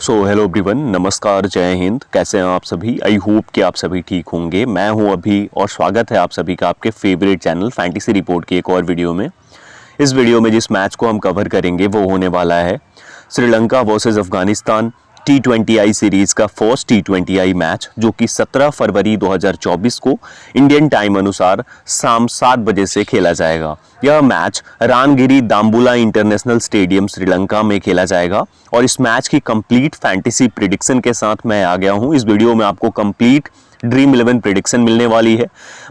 Hello everyone, नमस्कार, जय हिंद। कैसे हैं आप सभी? आई होप कि आप सभी ठीक होंगे। मैं हूं अभी और स्वागत है आप सभी का आपके फेवरेट चैनल फैंटेसी रिपोर्ट की एक और वीडियो में। इस वीडियो में जिस मैच को हम कवर करेंगे वो होने वाला है Sri Lanka versus Afghanistan T20I series का फर्स्ट T20I मैच, जो कि 17 फरवरी 2024 को इंडियन टाइम अनुसार शाम 7 बजे से खेला जाएगा। यह match Rangiri Dambulla international stadium Sri Lanka में खेला जाएगा और इस मैच की कंप्लीट फैंटेसी प्रिडिक्शन के साथ मैं आ गया हूं। इस वीडियो में आपको कंप्लीट ड्रीम 11 प्रेडिक्शन मिलने वाली है।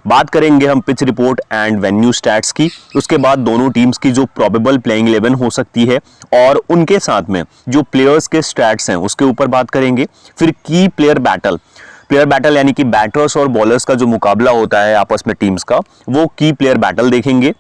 बात करेंगे हम pitch report and venue stats की, उसके बाद दोनों टीम्स की जो प्रोबेबल प्लेइंग 11 हो सकती है और उनके साथ में जो प्लेयर्स के स्टैट्स हैं उसके ऊपर बात करेंगे। फिर की प्लेयर बैटल यानी कि बैटर्स और बॉलर्स का जो मुकाबला होता है आपस में टीम्स का, वो की प्लेयर बैटल देखेंगे।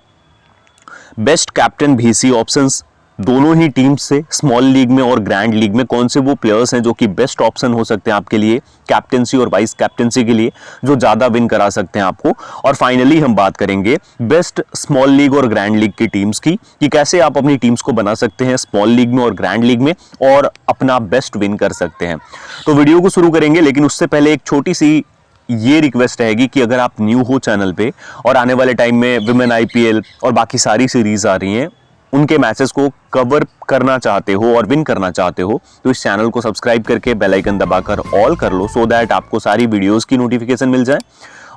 बेस्ट कैप्टन VC ऑप्शंस दोनों ही टीम्स से, स्मॉल लीग में और ग्रैंड लीग में कौन से वो प्लेयर्स हैं जो कि बेस्ट ऑप्शन हो सकते हैं आपके लिए कैप्टेंसी और वाइस कैप्टेंसी के लिए, जो ज़्यादा विन करा सकते हैं आपको। और फाइनली हम बात करेंगे बेस्ट स्मॉल लीग और ग्रैंड लीग की टीम्स की, कि कैसे आप अपनी टीम्स को बना सकते हैं स्मॉल लीग में और ग्रैंड लीग में और अपना बेस्ट विन कर सकते हैं। तो वीडियो को शुरू करेंगे, लेकिन उससे पहले एक छोटी सी ये रिक्वेस्ट रहेगी कि अगर आप न्यू हो चैनल पे और आने वाले टाइम में विमेन IPL और बाकी सारी सीरीज आ रही हैं, उनके मैचेस को कवर करना चाहते हो और विन करना चाहते हो, तो इस चैनल को सब्सक्राइब करके बेल आइकन दबाकर ऑल कर लो, सो दैट आपको सारी वीडियोस की नोटिफिकेशन मिल जाए।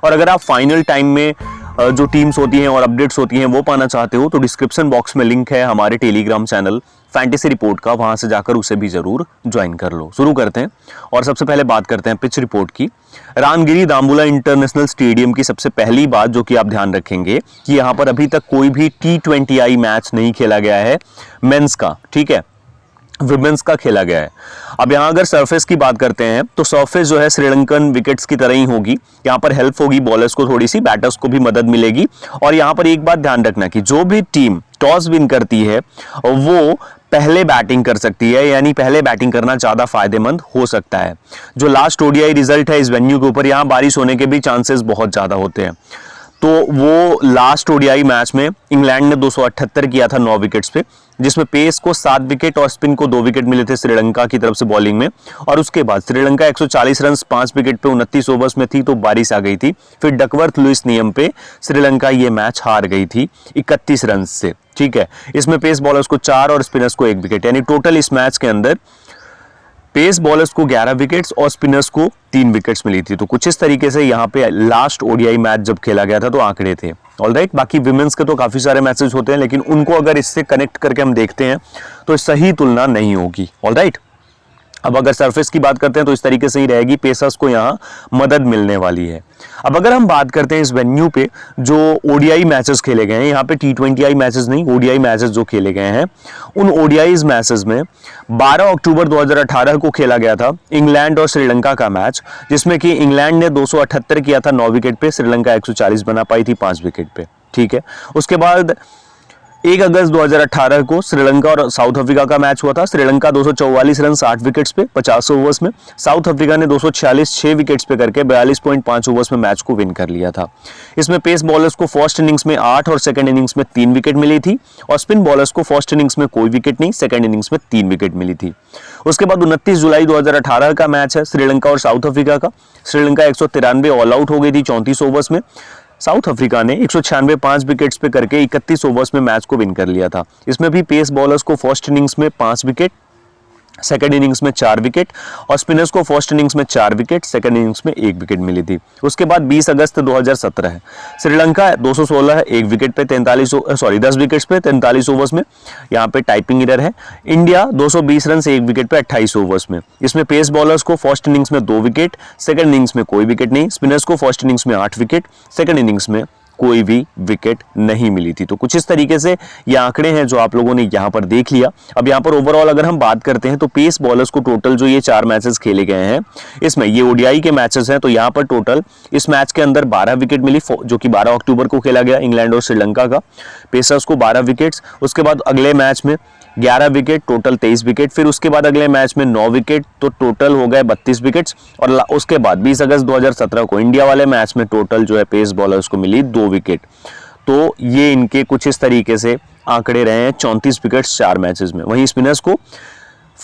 और अगर आप फाइनल टाइम में जो टीम्स होती हैं और अपडेट्स होती हैं वो पाना चाहते हो, तो डिस्क्रिप्शन बॉक्स में लिंक है हमारे टेलीग्राम चैनल फैंटेसी रिपोर्ट का, वहां से जाकर उसे भी जरूर ज्वाइन कर लो। शुरू करते हैं और सबसे पहले बात करते हैं पिच रिपोर्ट की। रानगिरी दाम्बुला इंटरनेशनल स्टेडियम की सबसे पहली बात जो कि आप ध्यान रखेंगे कि यहां पर अभी तक कोई भी T20I मैच नहीं खेला गया है मेंस का, ठीक है, विमेंस का खेला गया है। अब यहाँ अगर सरफेस की बात करते हैं तो सरफेस जो है श्रीलंकन विकेट्स की तरह ही होगी। यहाँ पर हेल्प होगी बॉलर्स को, थोड़ी सी बैटर्स को भी मदद मिलेगी। और यहाँ पर एक बात ध्यान रखना कि जो भी टीम टॉस विन करती है वो पहले बैटिंग कर सकती है, यानी पहले बैटिंग करना ज्यादा फायदेमंद हो सकता है। जो लास्ट ODI रिजल्ट है इस वेन्यू के ऊपर, यहाँ बारिश होने के भी चांसेस बहुत ज्यादा होते हैं। तो वो लास्ट ODI मैच में इंग्लैंड ने 278 किया था 9 विकेट्स पे, जिसमें पेस को 7 विकेट और स्पिन को 2 विकेट मिले थे श्रीलंका की तरफ से बॉलिंग में। और उसके बाद श्रीलंका 140 रन 5 विकेट पे 29 ओवर्स में थी, तो बारिश आ गई थी। फिर डकवर्थ लुइस नियम पे श्रीलंका ये मैच हार गई थी 31 रन से, ठीक है। इसमें पेस बॉलर्स को 4 और स्पिनर्स को 1 विकेट, यानी टोटल इस मैच के अंदर पेस बॉलर्स को 11 विकेट्स और स्पिनर्स को 3 विकेट्स मिली थी। तो कुछ इस तरीके से यहाँ पे लास्ट ODI मैच जब खेला गया था तो आंकड़े थे। ऑलराइट, बाकी विमेंस के तो काफी सारे मैचेस होते हैं, लेकिन उनको अगर इससे कनेक्ट करके हम देखते हैं तो सही तुलना नहीं होगी। ऑलराइट, अब अगर सरफेस की बात करते हैं तो इस तरीके से ही रहेगी, पेसर्स को यहाँ मदद मिलने वाली है। अब अगर हम बात करते हैं इस वेन्यू पे जो ODI मैचेस खेले गए हैं, यहाँ पे T20I मैचेस नहीं, ODI मैचेस जो खेले गए हैं, उन ODI मैचेस में 12 अक्टूबर 2018 को खेला गया था इंग्लैंड और श्रीलंका का मैच, जिसमें कि इंग्लैंड ने 278 किया था 9 विकेट पे, श्रीलंका 140 बना पाई थी 5 विकेट पे, ठीक है। उसके बाद 1 अगस्त 2018 को श्रीलंका और साउथ अफ्रीका का मैच हुआ था। श्रीलंका 244 रन 60 विकेट्स पे 50 ओवर्स में, साउथ अफ्रीका ने 246 6 विकेट्स पे करके 42.5 ओवर्स में मैच को विन कर लिया था। इसमें पेस बॉलर्स को फर्स्ट इनिंग्स में 8 और सेकंड इनिंग्स में 3 विकेट मिली थी, और स्पिन बॉलर्स को फर्स्ट इनिंग्स में कोई विकेट नहीं, सेकंड इनिंग्स में 3 विकेट मिली थी। उसके बाद 29 जुलाई 2018 का मैच है श्रीलंका और साउथ अफ्रीका का। श्रीलंका 193 ऑल आउट हो गई थी 34 ओवर्स में, साउथ अफ्रीका ने 196 5 विकेट्स पे करके 31 ओवर्स में मैच को विन कर लिया था। इसमें भी पेस बॉलर्स को फर्स्ट इनिंग्स में 5 विकेट, सेकंड इनिंग्स में 4 विकेट, और स्पिनर्स को फर्स्ट इनिंग्स में 4 विकेट, सेकंड इनिंग्स में 1 विकेट मिली थी। उसके बाद 20 अगस्त 2017 है, श्रीलंका 216 है 1 विकेट पे 10 विकेट्स पे 43 ओवर्स में, यहाँ पे टाइपिंग एरर है। इंडिया 220 रन से 1 विकेट पे 28 ओवर्स में। इसमें पेस बॉलर्स को फर्स्ट इनिंग्स में 2 विकेट, सेकंड इनिंग्स में कोई विकेट नहीं, स्पिनर्स को फर्स्ट इनिंग्स में 8 विकेट, सेकंड इनिंग्स में कोई भी विकेट नहीं मिली थी। तो कुछ इस तरीके से ये आंकड़े हैं जो आप लोगों ने यहाँ पर देख लिया। अब यहाँ पर ओवरऑल अगर हम बात करते हैं तो पेस बॉलर्स को टोटल जो ये 4 मैचेस खेले गए हैं, इसमें ये ODI के मैचेस हैं, तो यहाँ पर टोटल इस मैच के अंदर 12 विकेट मिली, जो कि 12 अक्टूबर को खेला गया इंग्लैंड और श्रीलंका का। पेसर्स को 12 विकेट्स, उसके बाद अगले मैच में 11 विकेट, टोटल 23 विकेट, फिर उसके बाद अगले मैच में 9 विकेट, तो टोटल हो गए 32 विकेट्स। और उसके बाद 20 अगस्त 2017 को इंडिया वाले मैच में टोटल जो है पेस बॉलर्स को मिली 2 विकेट। तो ये इनके कुछ इस तरीके से आंकड़े रहे हैं, 34 विकेट्स 4 मैचेस में। वहीं स्पिनर्स को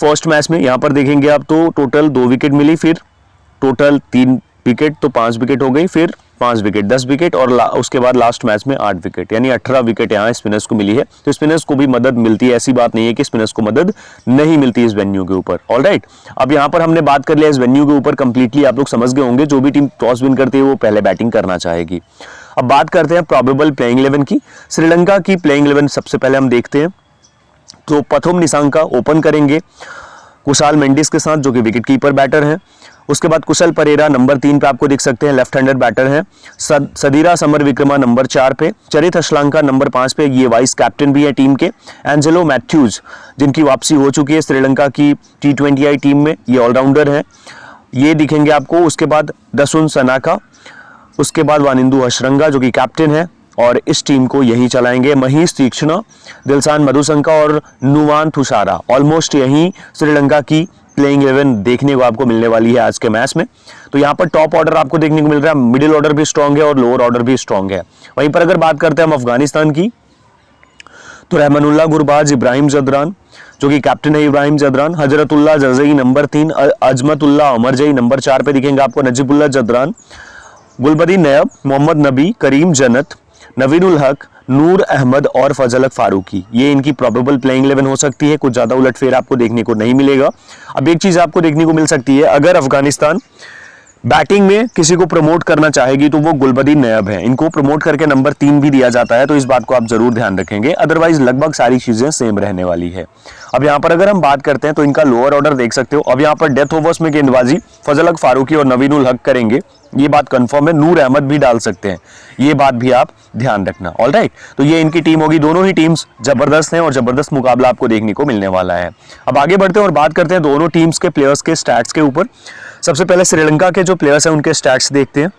फर्स्ट मैच में यहाँ पर देखेंगे आप तो टोटल 2 विकेट मिली, फिर टोटल 3 विकेट तो 5 विकेट हो गई, फिर 5 विकेट 10 विकेट और उसके बाद लास्ट मैच में 8 विकेट, यानी 18 विकेट यहाँ स्पिनर्स को मिली है। तो स्पिनर्स को भी मदद मिलती है, ऐसी बात नहीं है कि स्पिनर्स को मदद नहीं मिलती इस वेन्यू के ऊपर। ऑलराइट, अब यहाँ पर हमने बात कर लिया इस वेन्यू के ऊपर कंप्लीटली, आप लोग समझ गए होंगे जो भी टीम टॉस विन करती है वो पहले बैटिंग करना चाहेगी। अब बात करते हैं प्रोबेबल प्लेइंग 11 की। श्रीलंका की प्लेइंग 11 सबसे पहले हम देखते हैं। तो पथुम निसांका ओपन करेंगे कुशाल मेंडिस के साथ, जो कि विकेट कीपर बैटर हैं। उसके बाद कुशल परेरा नंबर 3 पे आपको दिख सकते हैं, लेफ्ट हैंडर बैटर हैं। सदीरा समरविक्रमा नंबर 4 पे, चरित अशलांका नंबर 5 पे, ये वाइस कैप्टन भी है टीम के। एंजेलो मैथ्यूज जिनकी वापसी हो चुकी है श्रीलंका की T20I टीम में, ये ऑलराउंडर हैं, ये दिखेंगे आपको। उसके बाद दसुन सनाका, उसके बाद वानिंदु हशरंगा जो कि कैप्टन है और इस टीम को यही चलाएंगे। महेश तीक्ष्ण, दिलशान मधुशंका और नुवान थुसारा, ऑलमोस्ट यही श्रीलंका की प्लेइंग 11 देखने को आपको मिलने वाली है आज के मैच में। तो यहाँ पर टॉप ऑर्डर आपको देखने को मिल रहा है, मिडिल ऑर्डर भी स्ट्रांग है और लोअर ऑर्डर भी स्ट्रांग है। वहीं पर अगर बात करते हैं हम अफगानिस्तान की, तो रहमानुल्लाह गुरबाज, इब्राहिम जदरान जो कि कैप्टन है इब्राहिम जदरान, हजरतुल्लाह जजई नंबर 3, अजमतुल्लाह अमरजई नंबर 4 पे दिखेंगे आपको, नजीबुल्लाह जदरान, गुलबदीन नैब, मोहम्मद नबी, करीम जन्नत, नवीनुल हक, नूर अहमद और फजलक फारूकी, ये इनकी प्रोबेबल प्लेइंग 11 हो सकती है। कुछ ज्यादा उलटफेर आपको देखने को नहीं मिलेगा। अब एक चीज आपको देखने को मिल सकती है, अगर अफगानिस्तान बैटिंग में किसी को प्रमोट करना चाहेगी तो वो गुलबदीन नैब है, इनको प्रमोट करके नंबर 3 भी दिया जाता है, तो इस बात को आप जरूर ध्यान रखेंगे। अदरवाइज लगभग सारी चीजें सेम रहने वाली है। अब यहाँ पर अगर हम बात करते हैं तो इनका लोअर ऑर्डर देख सकते हो। अब यहाँ पर डेथ ओवर्स में गेंदबाजी फजलक फारूकी और नवीनुल हक करेंगे, ये बात कंफर्म है। नूर अहमद भी डाल सकते हैं, ये बात भी आप ध्यान रखना। ऑलराइट, तो ये इनकी टीम होगी। दोनों ही टीम्स जबरदस्त हैं और जबरदस्त मुकाबला आपको देखने को मिलने वाला है। अब आगे बढ़ते हैं और बात करते हैं दोनों टीम्स के प्लेयर्स के स्टैट्स के ऊपर। सबसे पहले श्रीलंका के जो प्लेयर्स हैं उनके स्टैट्स देखते हैं।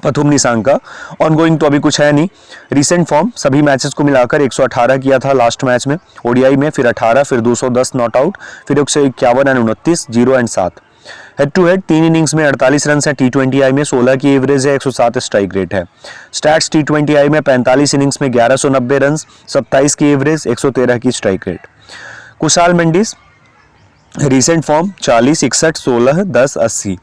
पथुम निसांका ऑनगोइंग तो अभी कुछ है नहीं, रिसेंट फॉर्म सभी मैचेस को मिलाकर 118 किया था लास्ट मैच में ओडीआई में, फिर 18, फिर 210 नॉट आउट, फिर 151 and 29, 0 and 7। To to head 3 innings में 48 रन है, T20I में 16 की एवरेज है, 107 स्ट्राइक रेट है। स्टैट्स T20I में 45 इनिंग्स में 1190 रन, 27 की एवरेज, 113 की strike rate. Kusal Mendis recent form 40, 61, 16, 10, 80।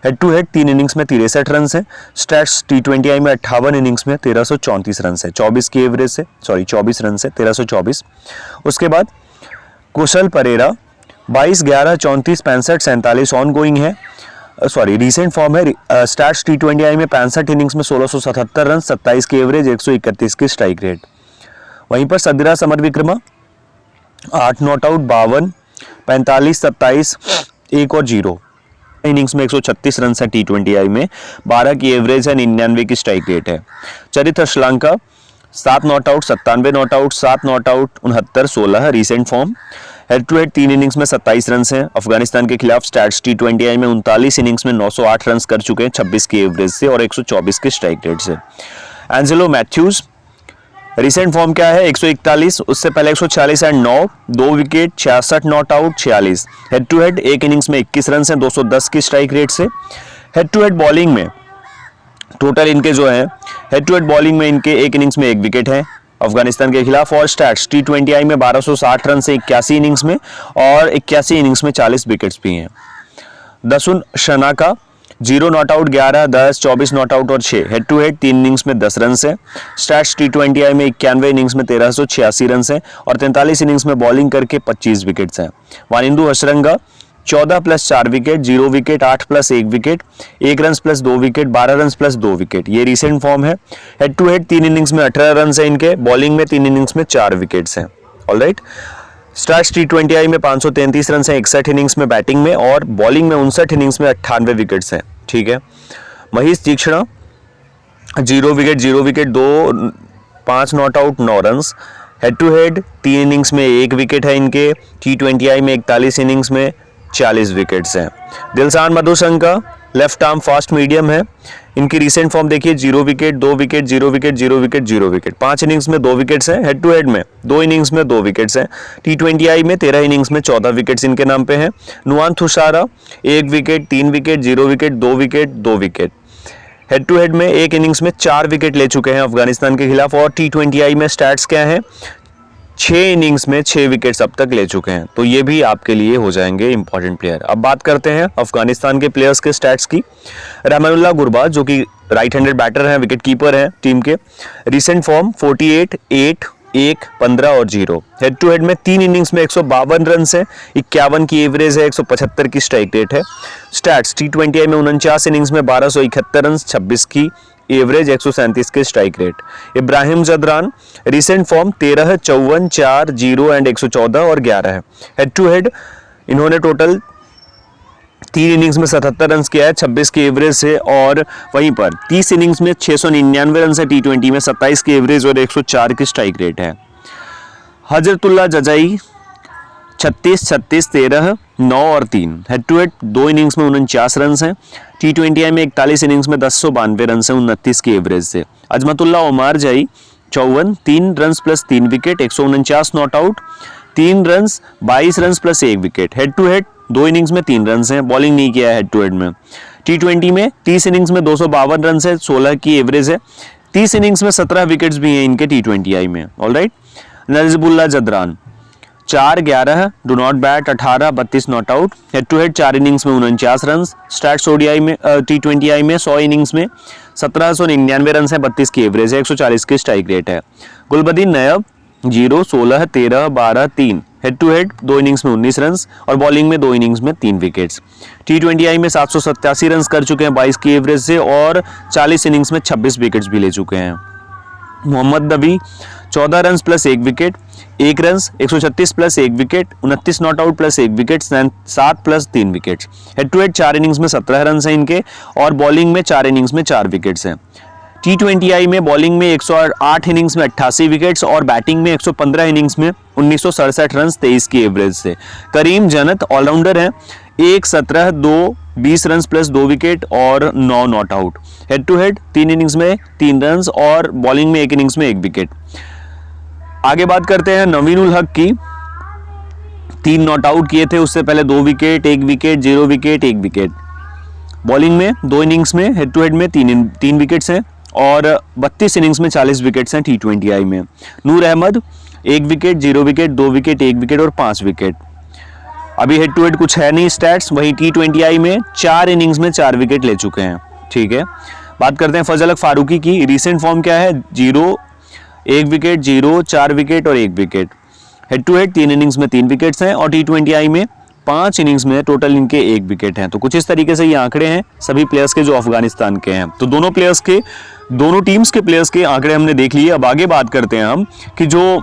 Head to head 3 innings में 63 रन है। स्टैट्स T20I में 58 इनिंग्स में 1334 रन है, 24 की एवरेज से, 24 रन से 1324। उसके बाद कुशल परेरा 22, 11, 34, 65, 47 ऑन गोइंग है, रिसेंट फॉर्म है। स्टैट्स T20I में 65 इनिंग्स में 1677 रन, 27 की एवरेज, 131 की स्ट्राइक रेट। वहीं पर सदीरा समरविक्रमा 8 नॉट आउट, 52, 45, 27, 1 और 0 इनिंग्स में 136 रन है T20I में, 12 की एवरेज है, 99 की स्ट्राइक रेट है। Charith Asalanka 7 not out, 97 not out, 7 not out, 69, 16 recent form. Head to head 3 innings में 27 रन हैं अफगानिस्तान के खिलाफ। स्टैट्स T20I में 39 इनिंग्स में 908 रन कर चुके हैं, 26 की एवरेज से और 124 के स्ट्राइक रेट से। एंजेलो मैथ्यूज रिसेंट फॉर्म क्या है, 141, उससे पहले 146 and 9, 2 wicket, 66 not out, 46। Head to head 1 innings में 21 रन हैं, 210 की स्ट्राइक रेट से। हेड टू हेड बॉलिंग में टोटल इनके जो है, हेड टू हेड बॉलिंग में इनके 1 इनिंग्स में 1 विकेट है अफगानिस्तान के खिलाफ। और स्टैट्स T20I में 1260 रन से 81 इनिंग्स में और 81 इनिंग्स में 40 विकेट्स भी हैं। Dasun Shanaka 0 not out, 11, 10, 24 not out और 6। हेड टू हेड 3 इनिंग्स में 10 रन है। स्टैट्स T20I में 91 इनिंग्स में 1386 रन है और 43 इनिंग्स में बॉलिंग करके 25 विकेट्स हैं। Wanindu Hasaranga 14 plus 4 wicket, 0 wicket, 8 plus 1 wicket, 1 run plus 2 wicket, 12 run plus 2 wicket, ये रिसेंट फॉर्म है। हेड टू हेड 3 इनिंग्स में 18 रन है इनके, बॉलिंग में 3 इनिंग्स में 4 विकेट्स हैं। ऑलराइट, स्टैट्स T20I में 533 रन है 61 इनिंग्स में बैटिंग में और बॉलिंग में 59 इनिंग्स में 98 विकेट्स हैं। ठीक है। Maheesh Theekshana 0 wicket, 0 wicket, 2, 5 not out, 9 run. Head to head 3 innings में 1 विकेट है इनके, T20I में 41 इनिंग्स में 40 विकेट्स हैं। Dilshan Madushanka left arm fast medium है, इनकी रिसेंट फॉर्म देखिए 0 wicket, 2 wicket, 0 wicket, 0 wicket, 0 wicket, 5 innings में 2 विकेट्स हैं। हेड टू हेड में 2 इनिंग्स में 2 विकेट्स हैं। T20I में 13 इनिंग्स में 14 विकेट्स इनके नाम पे हैं। Nuwan Thushara 1 wicket, 3 wicket, 0 wicket, 2 wicket, 2 wicket. Head to head में 1 इनिंग्स में 4 विकेट ले चुके हैं अफगानिस्तान के खिलाफ। और T20I में स्टैट्स क्या है, 6 इनिंग्स में 6 विकेट्स अब तक ले चुके हैं, तो ये भी आपके लिए हो जाएंगे इंपॉर्टेंट प्लेयर। अब बात करते हैं अफगानिस्तान के प्लेयर्स के स्टैट्स की। रहमानुल्लाह गुरबाज जो कि राइट हैंडेड बैटर हैं, विकेट कीपर हैं टीम के। रिसेंट फॉर्म 48, 8, 1, 15 और 0। हेड टू हेड में 3 इनिंग्स में 152 रन है, 51 की एवरेज है, 175 की स्ट्राइक रेट है। स्टैट्स T20I में 49 इनिंग्स में 1271 रन, 26 की एवरेज, 137 के strike rate. Ibrahim Zadran recent form 13, 54, 4, 0 and 114 और 11 है। हेड टू हेड इन्होंने टोटल 3 इनिंग्स में 77 रन किया है, 26 की एवरेज से, और वहीं पर 30 इनिंग्स में 699 रन है T20 में, 27 की एवरेज और 104 की स्ट्राइक रेट है। हजरतुल्लाह जजाई 36, 36, 13, 9 और 3। हेड टू हेड 2 इनिंग्स में 49 रन हैं। T20I में 41 इनिंग्स में 1092 रन हैं, 29 की एवरेज से। अजमतुल्लाह ओमार जाई 54, 3 run plus 3 wicket, 149 not out, 3 run, 22 run plus 1 wicket. Head to head 2 innings में 3 रन हैं, बॉलिंग नहीं किया है हेड टू हेड में। T20 में 30 इनिंग्स में 252 रन है, 16 की एवरेज है। 30 इनिंग्स में 17 विकेट्स भी हैं इनके T20I में। Alright. Najibullah Zadran 4, 11, do not bat 18, 32 not out. Head to head 4 innings में 49 रन। स्टैट्स ODI में T20I में 100 इनिंग्स में 1799 रन है, 32 की एवरेज है, 140 की स्ट्राइक रेट है। Gulbadin Naib 0, 16, 13, 12, 3। Head to head 2 innings में 19 रन और बॉलिंग में 2 इनिंग्स में 3 विकेट्स। T20I में 787 रन कर चुके हैं 22 की एवरेज से, और 40 इनिंग्स में 26 विकेट्स भी ले चुके हैं। Mohammad Nabi 14 run plus 1 wicket, 1 run, 136 plus 1 wicket, 29 not out plus 1 wicket, 7 plus 3 wickets. Head to head 4 innings में 17 रन हैं इनके, और बॉलिंग में 4 इनिंग्स में 4 विकेट्स हैं। T20I में बॉलिंग में 108 इनिंग्स में 88 विकेट्स, और बैटिंग में 115 इनिंग्स में 1967 रन, 23 की एवरेज से। करीम जन्नत ऑलराउंडर हैं, 1, 17, 2, 20 रन प्लस 2 विकेट और 9 not out. Head to head 3 innings में 3 रन और बॉलिंग में 1 इनिंग्स में 1 विकेट। आगे बात करते हैं नवीन उल हक की। 3 नॉट आउट किए थे, उससे पहले 2 wicket, 1 wicket, 0 wicket, 1 wicket. Bowling में 2 इनिंग्स में हेड टू हेड में 3 विकेट्स हैं, और 32 इनिंग्स में 40 विकेट्स हैं T20I में। Noor Ahmad 1 wicket, 0 wicket, 2 wicket, 1 wicket और 5 विकेट। अभी हेड टू हेड कुछ है नहीं स्टैट्स। वहीं T20I में 4 इनिंग्स में 4 विकेट ले चुके हैं। ठीक है, बात करते हैं फजल हक फारूकी की। रिसेंट फॉर्म क्या है? 0, 1 विकेट, 0, 4 विकेट और 1 wicket. Head to head 3 innings में 3 विकेट्स हैं, और T20I में 5 इनिंग्स में टोटल इनके 1 विकेट हैं। तो कुछ इस तरीके से ये आंकड़े हैं सभी प्लेयर्स के जो अफगानिस्तान के हैं। तो दोनों टीम्स के प्लेयर्स के आंकड़े हमने देख लिए। अब आगे बात करते हैं हम कि जो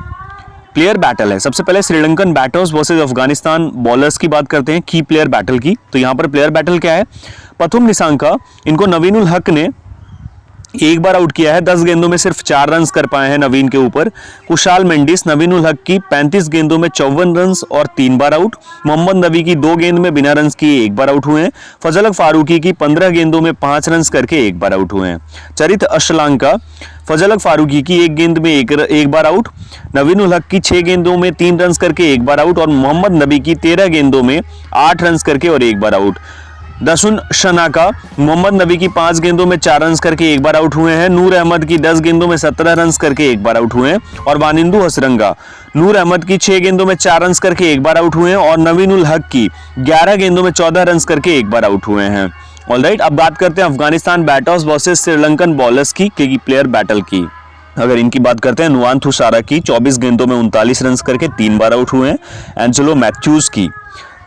प्लेयर बैटल है, सबसे पहले Sri Lankan batters versus Afghanistan bowlers की बात करते हैं, की प्लेयर बैटल की। तो यहाँ पर प्लेयर बैटल क्या है? पथुम निसांका, इनको नवीन उल हक ने एक बार आउट किया है, 10 गेंदों में सिर्फ 4 रन कर पाए हैं नवीन के ऊपर। कुशाल मेंडिस नवीन उल हक की 35 गेंदों में 54 रन और 3 बार आउट। मोहम्मद नबी की 2 गेंद में बिना रन किए 1 बार आउट हुए हैं। फजल हक फारूकी की 15 गेंदों में 5 रन करके 1 बार आउट हुए हैं। चरित अशलांका फजल हक फारूकी की 1 गेंद में 1 बार आउट, नवीन उल हक की 6 गेंदों में 3 रन करके 1 बार आउट, और मोहम्मद नबी की 13 गेंदों में 8 रन करके और 1 बार आउट। दसुन शनाका मोहम्मद नबी की 5 गेंदों में 4 रन करके 1 बार आउट हुए हैं। नूर अहमद की 10 गेंदों में 17 रन करके 1 बार आउट हुए हैं, और वानिंदु हसरंगा नूर अहमद की 6 गेंदों में 4 रन करके 1 बार आउट हुए हैं, और नवीन उल हक की 11 गेंदों में 14 रन करके 1 बार आउट हुए हैं। ऑलराइट, अब बात करते हैं Afghanistan batters versus Sri Lankan bowlers की प्लेयर बैटल की। अगर इनकी बात करते हैं, नुआंथु सारा की 24 गेंदों में 39 रन करके 3 बार आउट हुए हैं। एंजेलो मैथ्यूज की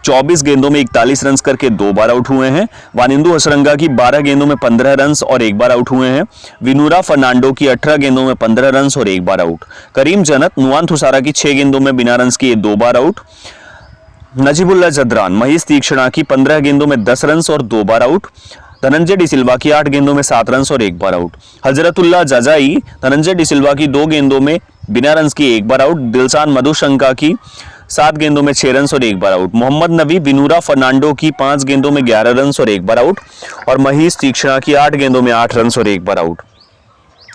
24 गेंदों में 41 रन करके 2 बार आउट हुए हैं। वानिंदु हसरंगा की 12 गेंदों में 15 रन और 1 बार आउट हुए हैं। विनूरा फर्नांडो की 18 गेंदों में 15 रन और 1 बार आउट। करीम जन्नत नुआंथु सारा की 6 गेंदों में बिना रन किए 2 बार आउट। नजीबुल्लाह जदरान महीश तीक्षणा की 15 गेंदों में 10 रन और 2 बार आउट। धनंजय डिसिल्वा की 8 गेंदों में 7 रन और 1 बार आउट। हजरतुल्लाह जजाई धनंजय डिसिल्वा की 2 गेंदों में बिना रन किए 1 बार आउट। दिलशान मधुशंका की 7 गेंदों में 6 रन और 1 बार आउट। मोहम्मद नबी विनूरा फर्नांडो की 5 गेंदों में 11 रन और 1 बार आउट, और महीश तीक्षणा की 8 गेंदों में 8 रन और 1 बार आउट।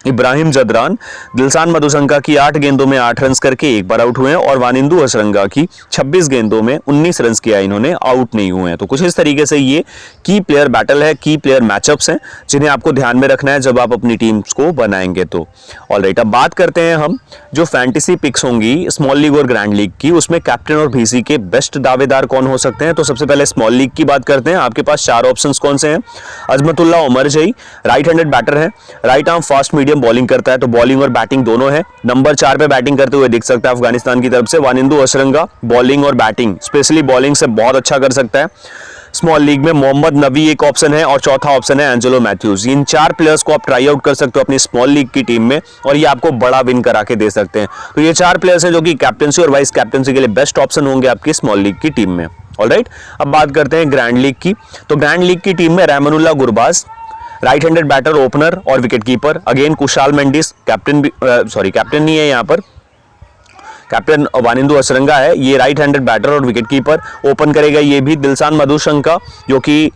इब्राहिम जदरान दिलशान मधुशंका की 8 गेंदों में 8 रन करके एक बार आउट हुए हैं और वानिंदु हसरंगा की 26 गेंदों में 19 रन किया, इन्होंने आउट नहीं हुए हैं। तो कुछ इस तरीके से ये की प्लेयर बैटल है, की प्लेयर मैचअप्स हैं जिन्हें आपको ध्यान में रखना है जब आप अपनी टीम्स को बनाएंगे। तो ऑलराइट, अब बात करते हैं हम जो फैंटेसी पिक्स होंगी स्मॉल लीग और ग्रैंड लीग की, उसमें कैप्टन और VC के बेस्ट दावेदार कौन हो सकते हैं। तो सबसे पहले स्मॉल लीग की बात करते हैं। आपके पास 4 ऑप्शंस कौन से हैं। Azmatullah Omarzai right handed batter है, right arm fast medium bowling करता है, तो बॉलिंग और बैटिंग दोनों है। नंबर 4 पे बैटिंग करते हुए दिख सकता है अफगानिस्तान की तरफ से वानिंदु हसरंगा, बॉलिंग और बैटिंग स्पेशली बॉलिंग से बहुत अच्छा कर सकता है। स्मॉल लीग में मोहम्मद नबी एक ऑप्शन है और चौथा ऑप्शन है एंजेलो मैथ्यूज। इन 4 प्लेयर्स को आप ट्राई आउट कर सकते हो अपनी स्मॉल लीग की टीम में और ये आपको बड़ा विन करा के दे सकते हैं। तो ये 4 प्लेयर्स हैं जो कि कैप्टनसी और वाइस कैप्टनसी के लिए बेस्ट ऑप्शन होंगे आपकी स्मॉल लीग की टीम में। ऑलराइट, अब बात करते हैं ग्रैंड लीग की। तो ग्रैंड लीग की टीम में Rahmanullah Gurbaz right handed batter, opener और wicket keeper. Again Kusal Mendis captain नहीं है यहाँ पर, कैप्टन वानिंदु हसरंगा है, ये राइट हैंडेड बैटर और विकेट कीपर। ओपन करेगा ये भी दिलशान मधुशंका जो कि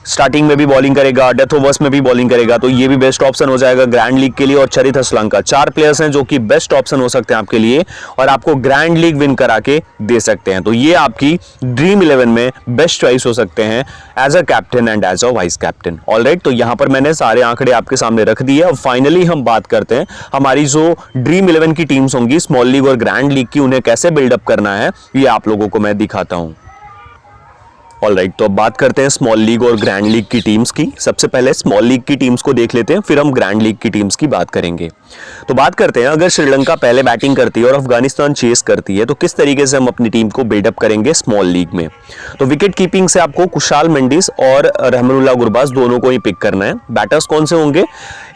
स्टार्टिंग में भी बॉलिंग करेगा, डेथ ओवर्स में भी बॉलिंग करेगा, तो ये भी बेस्ट ऑप्शन हो जाएगा ग्रैंड लीग के लिए। और चरित असलंका, 4 प्लेयर्स हैं जो कि बेस्ट ऑप्शन हो सकते हैं आपके लिए और आपको ग्रैंड लीग विन करा के दे सकते हैं। तो ये आपकी ड्रीम 11 में बेस्ट चॉइस हो सकते हैं as a captain and as a vice captain. Alright, तो यहां पर मैंने सारे आंकड़े आपके सामने रख दिए। अब फाइनली हम बात करते हैं हमारी जो ड्रीम 11 की टीम्स होंगी स्मॉल लीग और ग्रैंड लीग की, उन्हें कैसे बिल्डअप करना है ये आप लोगों को मैं दिखाता हूं। ऑलराइट, तो अब बात करते हैं स्मॉल लीग और ग्रैंड लीग की टीम्स की। सबसे पहले स्मॉल लीग की टीम्स को देख लेते हैं, फिर हम ग्रैंड लीग की टीम्स की बात करेंगे। तो बात करते हैं अगर श्रीलंका पहले बैटिंग करती है और अफगानिस्तान चेस करती है तो किस तरीके से हम अपनी टीम को बिल्डअप करेंगे स्मॉल लीग में। तो विकेट कीपिंग से आपको कुशाल मेंडिस और रहमानुल्लाह गुरबाज दोनों को ही पिक करना है। बैटर्स कौन से होंगे,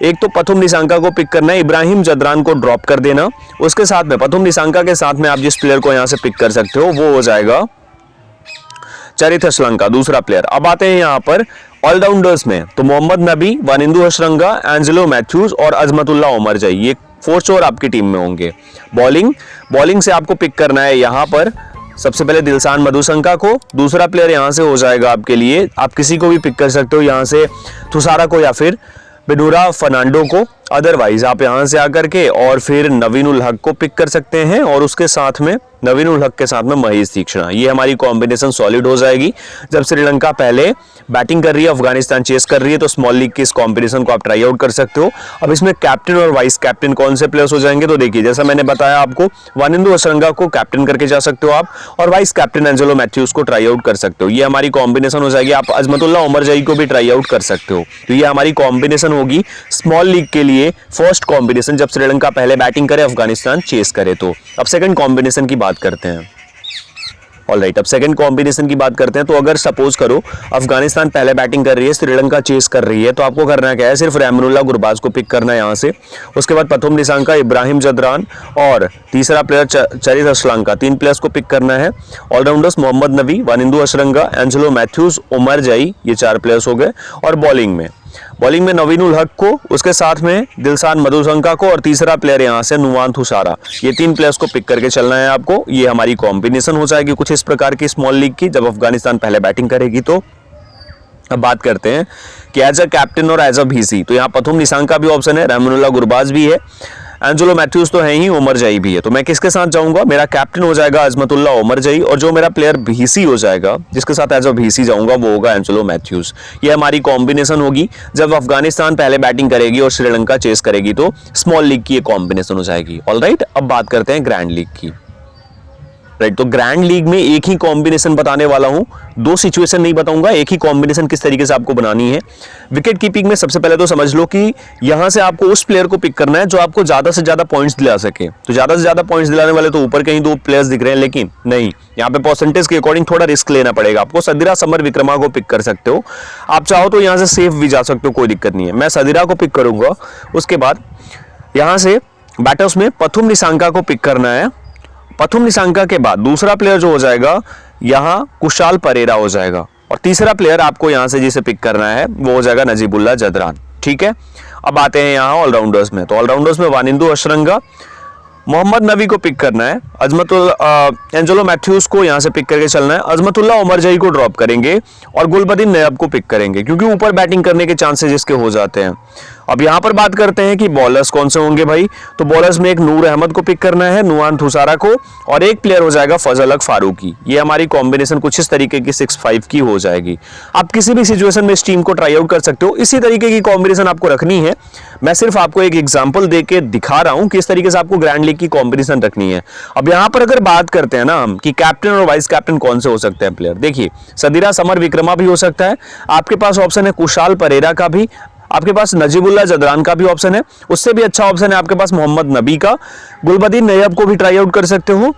एक तो पथुम निसांका को पिक करना है, इब्राहिम जदरान को ड्रॉप कर देना। उसके साथ में पथुम निसांका के साथ में आप जिस प्लेयर को यहां से पिक कर सकते हो वो हो जाएगा चरित असलंका, दूसरा प्लेयर। अब आते हैं यहां पर ऑलराउंडर्स में, तो मोहम्मद नबी, वानिंदु हसरंगा, एंजेलो मैथ्यूज और अजमतुल्ला उमरजई, ये 4 चोर आपकी टीम में होंगे। बॉलिंग से आपको पिक करना है यहां पर सबसे पहले दिलशान मधुशंका को, दूसरा प्लेयर यहां से हो जाएगा आपके लिए, आप किसी को भी पिक कर सकते हो यहां से, थुसारा को या फिर बेनूरा फर्नांडो को। अदरवाइज आप यहां से आकर के और फिर नवीन उल हक को पिक कर सकते हैं और उसके साथ में नवीन उल हक के साथ में महेश तीक्ष्णा। ये हमारी कॉम्बिनेशन सॉलिड हो जाएगी। जब श्रीलंका पहले बैटिंग कर रही है, अफगानिस्तान चेस कर रही है, तो स्मॉल लीग की इस कॉम्बिनेशन को आप ट्राई आउट कर सकते हो। अब इसमें कैप्टन और वाइस कैप्टन कौन से प्लेयर्स हो जाएंगे, तो देखिए जैसा मैंने बताया आपको, वानिंदु हसरंगा को कैप्टन करके जा सकते हो आप और वाइस कैप्टन एंजेलो मैथ्यूज को ट्राई आउट कर सकते हो। ये हमारी कॉम्बिनेशन हो जाएगी। आप अजमतुल्ला उमरजई को भी ट्राई आउट कर सकते हो। तो ये हमारी कॉम्बिनेशन होगी स्मॉल लीग के लिए फर्स्ट कॉम्बिनेशन, जब श्रीलंका पहले बैटिंग करे, अफगानिस्तान चेस करे। तो अब सेकंड कॉम्बिनेशन की बात करते हैं। ऑलराइट, अब सेकंड कॉम्बिनेशन की बात करते हैं। तो अगर सपोज करो अफगानिस्तान पहले बैटिंग कर रही है, श्रीलंका चेस कर रही है, तो आपको करना क्या है, सिर्फ रहमानुल्लाह गुरबाज को पिक करना है यहां से। उसके बाद पथुम निसांका, इब्राहिम जदरान और तीसरा प्लेयर चरित असलंका, 3 प्लेयर्स को पिक करना है। ऑलराउंडर्स मोहम्मद नबी, वानिंदु हसरंगा, एंजेलो मैथ्यूज, उमरजई, ये 4 प्लेयर्स हो गए। और बॉलिंग में नवीन उल हक को, उसके साथ में दिलशान मधुशंका को और तीसरा प्लेयर यहां से नुवान थुसारा, ये 3 प्लेयर्स को पिक करके चलना है आपको। ये हमारी कॉम्बिनेशन हो जाएगी कुछ इस प्रकार की स्मॉल लीग की, जब अफगानिस्तान पहले बैटिंग करेगी। तो अब बात करते हैं कि एज अ कैप्टन और एज अ VC, तो यहाँ पथुम निसांका भी ऑप्शन है, रहमानुल्लाह गुरबाज भी है, एंजेलो मैथ्यूज तो है ही, उमरजई भी है। तो मैं किसके साथ जाऊंगा, मेरा कैप्टन हो जाएगा अजमतुल्ला उमरजई और जो मेरा प्लेयर VC हो जाएगा, जिसके साथ एज अ VC जाऊंगा, वो होगा एंजेलो मैथ्यूज। ये हमारी कॉम्बिनेशन होगी जब अफगानिस्तान पहले बैटिंग करेगी और श्रीलंका चेस करेगी, तो स्मॉल लीग की ये कॉम्बिनेशन हो जाएगी। ऑलराइट, अब बात करते हैं ग्रैंड लीग की। राइट, तो ग्रैंड लीग में एक ही कॉम्बिनेशन बताने वाला हूं, 2 सिचुएशन नहीं बताऊंगा, एक ही कॉम्बिनेशन किस तरीके से आपको बनानी है। विकेट कीपिंग में सबसे पहले तो समझ लो कि यहां से आपको उस प्लेयर को पिक करना है जो आपको ज्यादा से ज्यादा पॉइंट्स दिला सके। तो ज्यादा से ज्यादा पॉइंट्स दिलाने वाले तो ऊपर कहीं 2 प्लेयर्स दिख रहे हैं, लेकिन नहीं, यहाँ पे परसेंटेज के अकॉर्डिंग थोड़ा रिस्क लेना पड़ेगा आपको। सदिरा समर विक्रमा को पिक कर सकते हो, आप चाहो तो यहां से सेफ भी जा सकते हो, कोई दिक्कत नहीं है। मैं सदिरा को पिक करूंगा। उसके बाद यहां से बैटर्स में पथुम निसांका को पिक करना है। पथुम निसांका के बाद दूसरा प्लेयर जो हो जाएगा यहां कुशाल परेरा हो जाएगा और तीसरा प्लेयर आपको यहां से जिसे पिक करना है वो हो जाएगा नजीबुल्लाह जदरान। ठीक है, अब आते हैं यहां ऑलराउंडर्स में। तो ऑलराउंडर्स में वानिंदु हसरंगा, मोहम्मद नबी को पिक करना है, एंजेलो मैथ्यूज को यहां से पिक करके चलना है, अजमतुल्ला उमरजई को ड्रॉप करेंगे और गुलबदीन नैयब को पिक करेंगे क्योंकि ऊपर बैटिंग करने के चांसेस इसके हो जाते हैं। अब यहां पर बात करते हैं कि बॉलर्स कौन से होंगे भाई, तो बॉलर्स में एक नूर अहमद को पिक करना है, नुआन थुसारा को, और एक प्लेयर हो जाएगा फजल हक फारूकी। ये हमारी कॉम्बिनेशन कुछ इस तरीके की 6-5 की हो जाएगी। आप किसी भी सिचुएशन में इस टीम को ट्राई आउट कर सकते हो, इसी तरीके की कॉम्बिनेशन आपको रखनी है। मैं सिर्फ आपको एक एग्जांपल देके दिखा रहा हूं कि इस तरीके से आपको ग्रैंड लीग की कॉम्बिनेशन रखनी है। अब यहां पर अगर बात करते हैं ना हम कि कैप्टन और वाइस कैप्टन कौन से हो सकते हैं प्लेयर, देखिए सदीरा समर विक्रमा भी हो सकता है, आपके पास ऑप्शन है कुशाल परेरा का भी, आपके पास नजीबुल्लाह जदरान का भी ऑप्शन है, उससे भी अच्छा ऑप्शन है आपके पास मोहम्मद नबी का, गुलबदीन नैयब को भी ट्राई आउट कर सकते हो।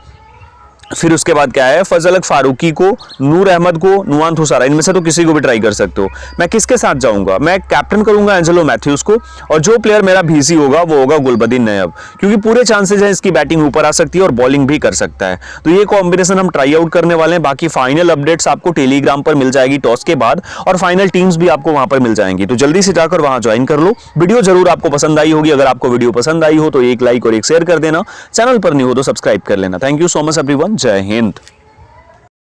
फिर उसके बाद क्या है, फजल हक फारूकी को, नूर अहमद को, नुआन थुसारा, इनमें से तो किसी को भी ट्राई कर सकते हो। मैं किसके साथ जाऊंगा, मैं कैप्टन करूंगा एंजेलो मैथ्यूज को, और जो प्लेयर मेरा भीसी होगा वो होगा गुलबदीन नैयब, क्योंकि पूरे चांसेस हैं इसकी बैटिंग ऊपर आ सकती है और बॉलिंग भी कर सकता है। तो ये कॉम्बिनेशन हम ट्राई आउट करने वाले हैं। बाकी फाइनल अपडेट्स आपको टेलीग्राम पर मिल जाएगी टॉस के बाद, और फाइनल टीम्स भी आपको वहां पर मिल जाएंगी, तो जल्दी से जाकर वहां ज्वाइन कर लो। वीडियो जरूर आपको पसंद आई होगी, अगर आपको वीडियो पसंद आई हो तो एक लाइक और एक शेयर कर देना, चैनल पर नहीं हो तो सब्सक्राइब कर लेना। Thank you so much everyone, जय हिंद।